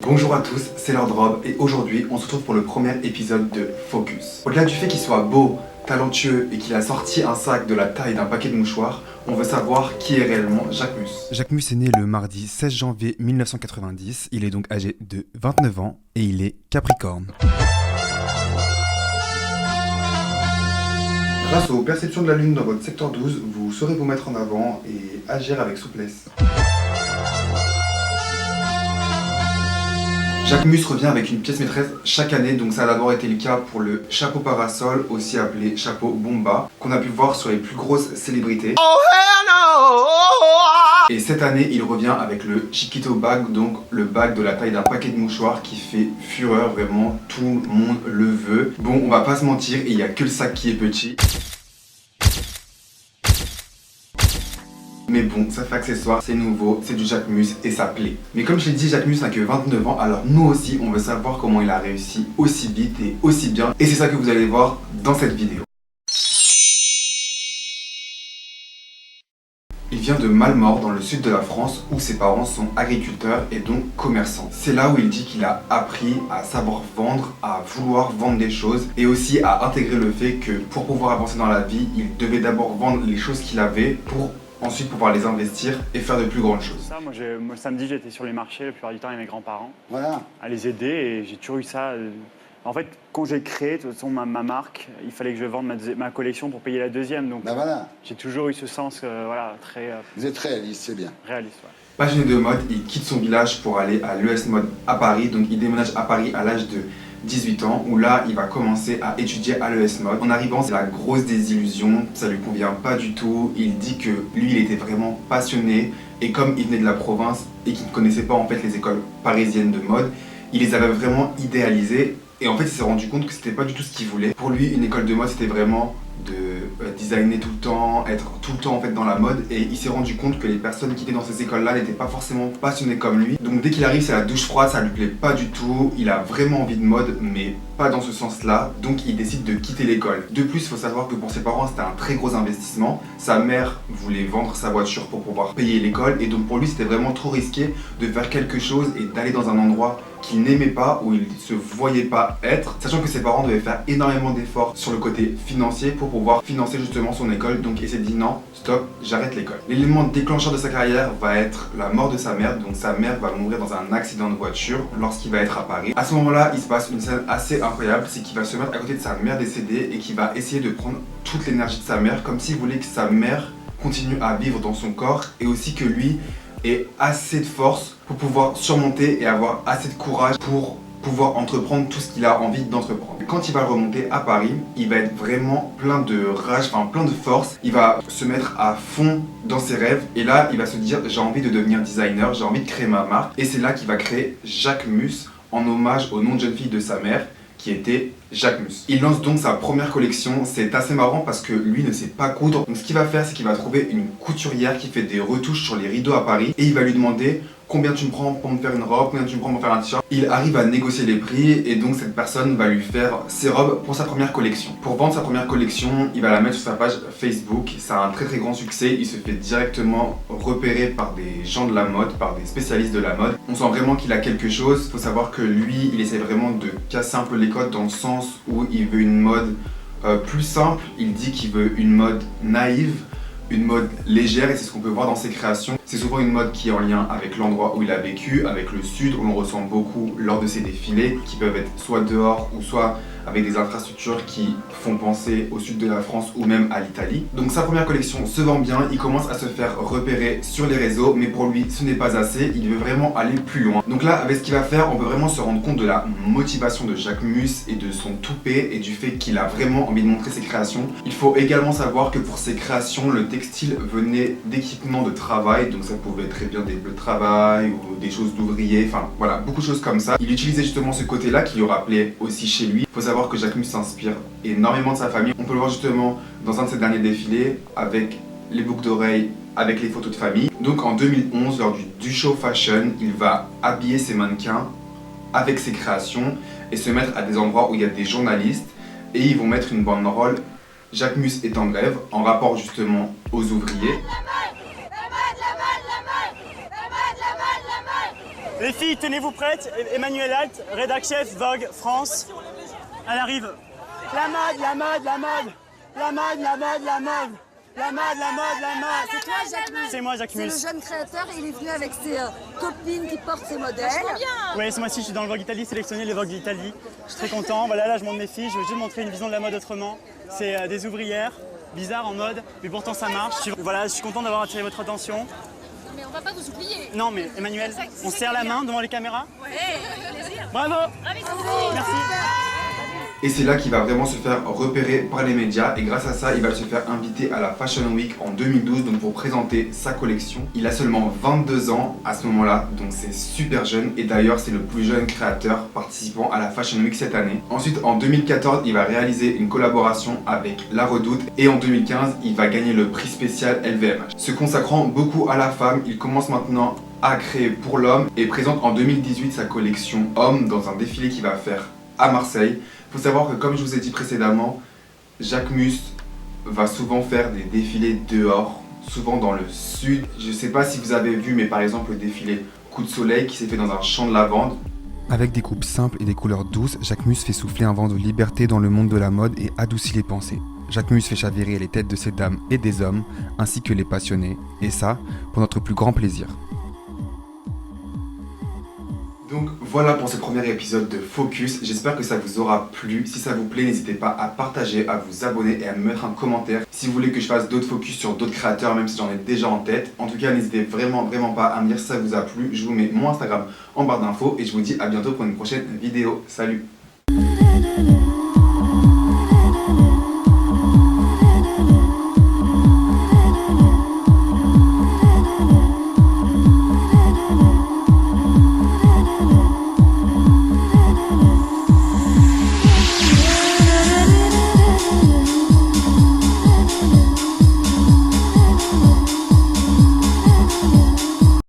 Bonjour à tous, c'est Lord Rob et aujourd'hui on se retrouve pour le premier épisode de Focus. Au-delà du fait qu'il soit beau, talentueux et qu'il a sorti un sac de la taille d'un paquet de mouchoirs, on veut savoir qui est réellement Jacques Mus. Jacques Mus est né le mardi 16 janvier 1990, il est donc âgé de 29 ans et il est Capricorne. Grâce aux perceptions de la Lune dans votre secteur 12, vous saurez vous mettre en avant et agir avec souplesse. Jacques Mus revient avec une pièce maîtresse chaque année, donc ça a d'abord été le cas pour le chapeau parasol, aussi appelé chapeau bomba, qu'on a pu voir sur les plus grosses célébrités. Et cette année, il revient avec le Chiquito Bag, donc le bag de la taille d'un paquet de mouchoirs qui fait fureur, vraiment, tout le monde le veut. Bon, on va pas se mentir, il y a que le sac qui est petit. Mais bon, ça fait accessoire, c'est nouveau, c'est du Jacques Mus et ça plaît. Mais comme je l'ai dit, Jacques Mus n'a que 29 ans, alors nous aussi, on veut savoir comment il a réussi aussi vite et aussi bien. Et c'est ça que vous allez voir dans cette vidéo. Il vient de Malmort, dans le sud de la France, où ses parents sont agriculteurs et donc commerçants. C'est là où il dit qu'il a appris à savoir vendre, à vouloir vendre des choses et aussi à intégrer le fait que pour pouvoir avancer dans la vie, il devait d'abord vendre les choses qu'il avait pour ensuite pouvoir les investir et faire de plus grandes choses. Moi, le samedi, j'étais sur les marchés, la plupart du temps, avec mes grands-parents, à les aider et j'ai toujours eu ça. En fait, quand j'ai créé de toute façon, ma marque, il fallait que je vende ma collection pour payer la deuxième. Donc, j'ai toujours eu ce sens très... Vous êtes réaliste, c'est bien. Réaliste, ouais. Passionné de mode, il quitte son village pour aller à l'ES Mode à Paris. Donc il déménage à Paris à l'âge de 18 ans, où là, il va commencer à étudier à l'ES Mode. En arrivant, c'est la grosse désillusion, ça lui convient pas du tout. Il dit que lui, il était vraiment passionné, et comme il venait de la province et qu'il ne connaissait pas en fait les écoles parisiennes de mode, il les avait vraiment idéalisées. Et en fait, il s'est rendu compte que c'était pas du tout ce qu'il voulait. Pour lui, une école de mode, c'était vraiment de designer tout le temps, être tout le temps en fait dans la mode, et il s'est rendu compte que les personnes qui étaient dans ces écoles-là n'étaient pas forcément passionnées comme lui. Donc dès qu'il arrive, c'est la douche froide, ça lui plaît pas du tout, il a vraiment envie de mode, mais pas dans ce sens-là, donc il décide de quitter l'école. De plus, il faut savoir que pour ses parents, c'était un très gros investissement. Sa mère voulait vendre sa voiture pour pouvoir payer l'école, et donc pour lui, c'était vraiment trop risqué de faire quelque chose et d'aller dans un endroit qu'il n'aimait pas, où il se voyait pas être, sachant que ses parents devaient faire énormément d'efforts sur le côté financier pour pouvoir financer justement son école. Donc il s'est dit non, stop, j'arrête l'école. L'élément déclencheur de sa carrière va être la mort de sa mère. Donc sa mère va mourir dans un accident de voiture lorsqu'il va être à Paris. À ce moment-là, il se passe une scène assez incroyable, c'est qu'il va se mettre à côté de sa mère décédée et qu'il va essayer de prendre toute l'énergie de sa mère, comme s'il voulait que sa mère continue à vivre dans son corps, et aussi que lui ait assez de force pour pouvoir surmonter et avoir assez de courage pour pouvoir entreprendre tout ce qu'il a envie d'entreprendre. Quand il va remonter à Paris, il va être vraiment plein de rage, plein de force. Il va se mettre à fond dans ses rêves et là, il va se dire j'ai envie de devenir designer, j'ai envie de créer ma marque. Et c'est là qu'il va créer Jacques Mus en hommage au nom de jeune fille de sa mère, qui était Jacques Mus. Il lance donc sa première collection. C'est assez marrant parce que lui ne sait pas coudre. Donc ce qu'il va faire, c'est qu'il va trouver une couturière qui fait des retouches sur les rideaux à Paris et il va lui demander combien tu me prends pour me faire une robe, combien tu me prends pour me faire un t-shirt. Il arrive à négocier les prix et donc cette personne va lui faire ses robes pour sa première collection. Pour vendre sa première collection, il va la mettre sur sa page Facebook. Ça a un très très grand succès. Il se fait directement repérer par des gens de la mode, par des spécialistes de la mode. On sent vraiment qu'il a quelque chose. Il faut savoir que lui, il essaie vraiment de casser un peu les codes dans le sens où il veut une mode plus simple. Il dit qu'il veut une mode naïve, une mode légère, et c'est ce qu'on peut voir dans ses créations. C'est souvent une mode qui est en lien avec l'endroit où il a vécu, avec le sud, où l'on ressent beaucoup lors de ses défilés, qui peuvent être soit dehors ou soit avec des infrastructures qui font penser au sud de la France ou même à l'Italie. Donc sa première collection se vend bien, il commence à se faire repérer sur les réseaux, mais pour lui ce n'est pas assez, il veut vraiment aller plus loin. Donc là, avec ce qu'il va faire, on peut vraiment se rendre compte de la motivation de Jacques Mus et de son toupet et du fait qu'il a vraiment envie de montrer ses créations. Il faut également savoir que pour ses créations, le textile venait d'équipements de travail, donc ça pouvait être très bien des bleus de travail ou des choses d'ouvriers, voilà, beaucoup de choses comme ça. Il utilisait justement ce côté-là qui lui rappelait aussi chez lui. Il faut savoir que Jacques Mus s'inspire énormément de sa famille. On peut le voir justement dans un de ses derniers défilés avec les boucles d'oreilles, avec les photos de famille. Donc en 2011, lors du show fashion, il va habiller ses mannequins avec ses créations et se mettre à des endroits où il y a des journalistes, et ils vont mettre une banderole Jacques Mus est en grève, en rapport justement aux ouvriers. Les filles, tenez-vous prêtes. Emmanuel Alt, rédac chef Vogue France. Elle arrive. La mode, la mode, la mode. La mode, la mode, la mode. La mode, la mode, la mode. C'est toi, Jacques Mus. C'est moi, Jacques Mus. C'est le jeune créateur et il est venu avec ses copines qui portent ses modèles. Oui, ce mois-ci, je suis dans le Vogue Italie, sélectionné les Vogue d'Italie. Je suis très content. Voilà, là, je montre mes filles. Je veux juste montrer une vision de la mode autrement. C'est des ouvrières, bizarres en mode, mais pourtant ça marche. Voilà, je suis content d'avoir attiré votre attention. Mais on va pas vous oublier. Non, mais Emmanuel, on serre la main devant les caméras. Ouais, plaisir. Bravo. Merci. Et c'est là qu'il va vraiment se faire repérer par les médias et grâce à ça, il va se faire inviter à la Fashion Week en 2012 donc pour présenter sa collection. Il a seulement 22 ans à ce moment-là, donc c'est super jeune et d'ailleurs c'est le plus jeune créateur participant à la Fashion Week cette année. Ensuite en 2014, il va réaliser une collaboration avec La Redoute et en 2015, il va gagner le prix spécial LVMH. Se consacrant beaucoup à la femme, il commence maintenant à créer pour l'homme et présente en 2018 sa collection Homme dans un défilé qu'il va faire à Marseille. Il faut savoir que comme je vous ai dit précédemment, Jacques Mus va souvent faire des défilés dehors, souvent dans le sud. Je ne sais pas si vous avez vu, mais par exemple le défilé Coup de soleil qui s'est fait dans un champ de lavande. Avec des coupes simples et des couleurs douces, Jacques Mus fait souffler un vent de liberté dans le monde de la mode et adoucit les pensées. Jacques Mus fait chavirer les têtes de ces dames et des hommes, ainsi que les passionnés, et ça, pour notre plus grand plaisir. Donc voilà pour ce premier épisode de Focus, j'espère que ça vous aura plu. Si ça vous plaît, n'hésitez pas à partager, à vous abonner et à me mettre un commentaire si vous voulez que je fasse d'autres focus sur d'autres créateurs, même si j'en ai déjà en tête. En tout cas, n'hésitez vraiment pas à me dire si ça vous a plu. Je vous mets mon Instagram en barre d'infos et je vous dis à bientôt pour une prochaine vidéo. Salut!